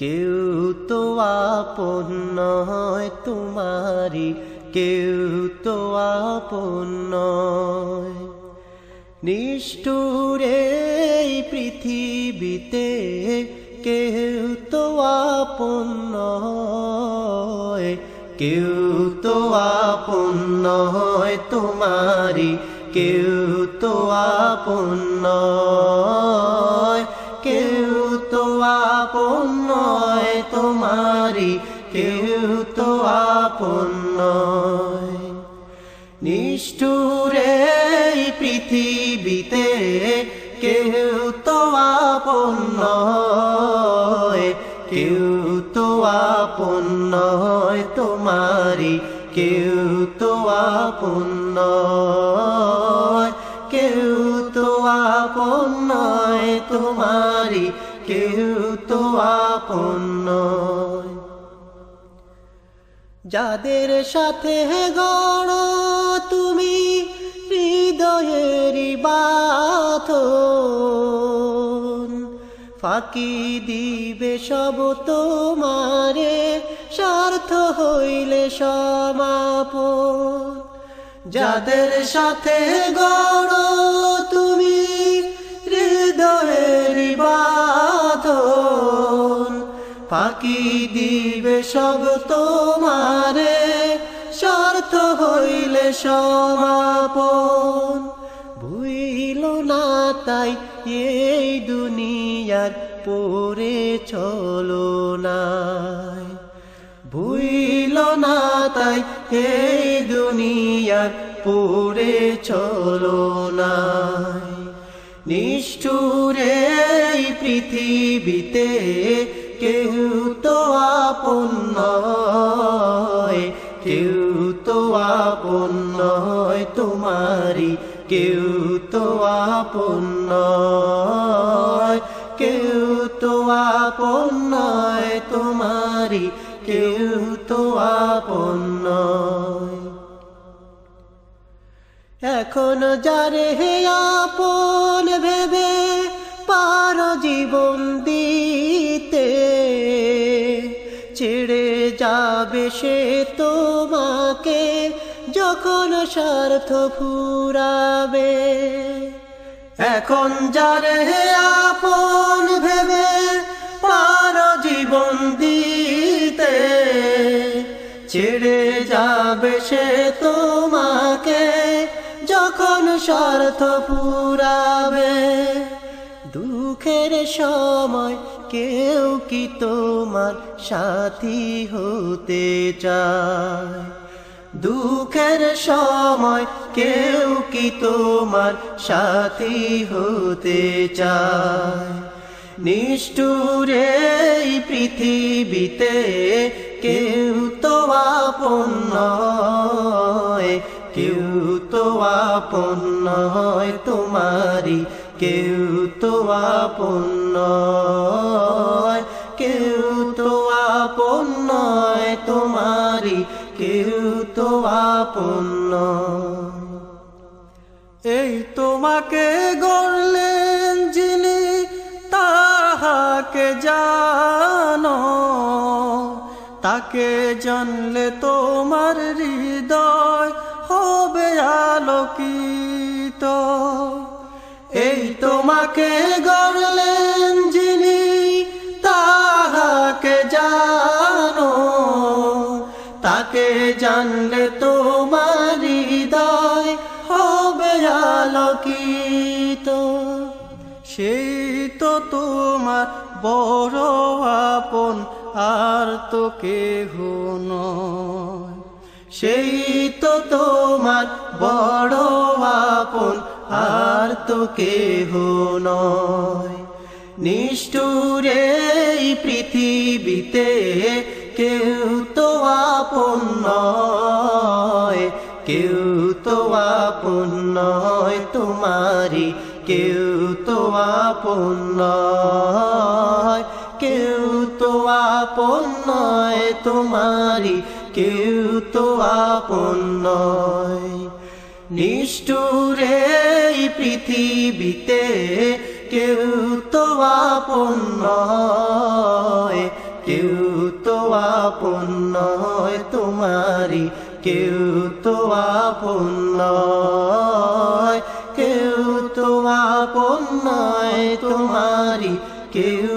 কেউ তো আপন নয় তোমারি, কেউ তো আপন নয়। নিষ্ঠুর এই পৃথিবীতে কেউ তো আপন নয়, কেউ তো আপন নয় তোমারি, কেউ তো আপন নয়, কেউ তো আপন নয় তোমারি, কেউ তো আপন নয়। নিষ্ঠুর এই পৃথিবীতে কেউ তো আপন নয়, কেউ তো আপন নয় তোমারি, কেউ তো আপন নয়, কেউ তো আপন নয় তোমারি, কেউ তো আপন নয়। যাদের সাথে গড়ো তুমি হৃদয়েরই বাঁধন, ফাঁকি দিবে সব তোমারে স্বার্থ হইলে সমাপন। যাদের সাথে গড়ো তুমি হৃদয়েরই বাঁধন, ফাঁকি দিবে সব তোমারে স্বার্থ হইলে সমাপন। ভুইল না তাই এই দুনিয়ার পরে চলো নাই, ভুইল না তাই এই দুনিয়ার পরে চলো নাই। নিষ্ঠুর এই পৃথিবীতে কেউ তো আপন নয়, কেউ তো আপন নয় তোমারি, কেউ তো আপন নয়, কেউ তো আপন নয় তোমারি, কেউ তো আপন নয়। এখন যারে আপন ভেবে পারো জীবন দিতে, ছেড়ে যাবে সে তোমাকে যখন স্বার্থ ফুরাবে। এখন যারে আপন ভেবে পারো জীবন দিতে, ছেড়ে যাবে সে তোমাকে যখন স্বার্থ ফুরাবে। দুঃখের সময় কেউ কি তোমার সাথী হতে চায়, দুঃখের সময় কেউ কি তোমার সাথী হতে চায়। নিষ্ঠুর এই পৃথিবীতে কেউ তো আপন নয়, কেউ তো আপন নয় তোমারি, কেউ তো আপন নয়, কেউ তো আপন নয় তোমারি, কেউ তো আপন নয়। এই তোমাকে গড়লেন যিনি তাহাকে জানো, তাকে জানলে তোমার হৃদয় হবে আলোকিত। এই তোমাকে গড়লেন যিনি তাহাকে জানো, তাকে জানলে তোমার হৃদয় হবে আলোকিত। সেই তো তোমার বড় আপন, আর তো কেহ নয়। সেই তো তোমার বড় আপন, আর তো কেহ নয়। নিষ্ঠুর এই পৃথিবীতে কেউ তো আপন নয়, কেউ তো আপন নয় তোমারি, কেউ তো আপন নয়, কেউ তো আপন নয় তোমারি, কেউ তো আপন নয়। নিষ্ঠুর এই পৃথিবীতে কেউ তো আপন নয়, কেউ তো আপন নয়, কেউ তো আপন নয় তোমারি কেউ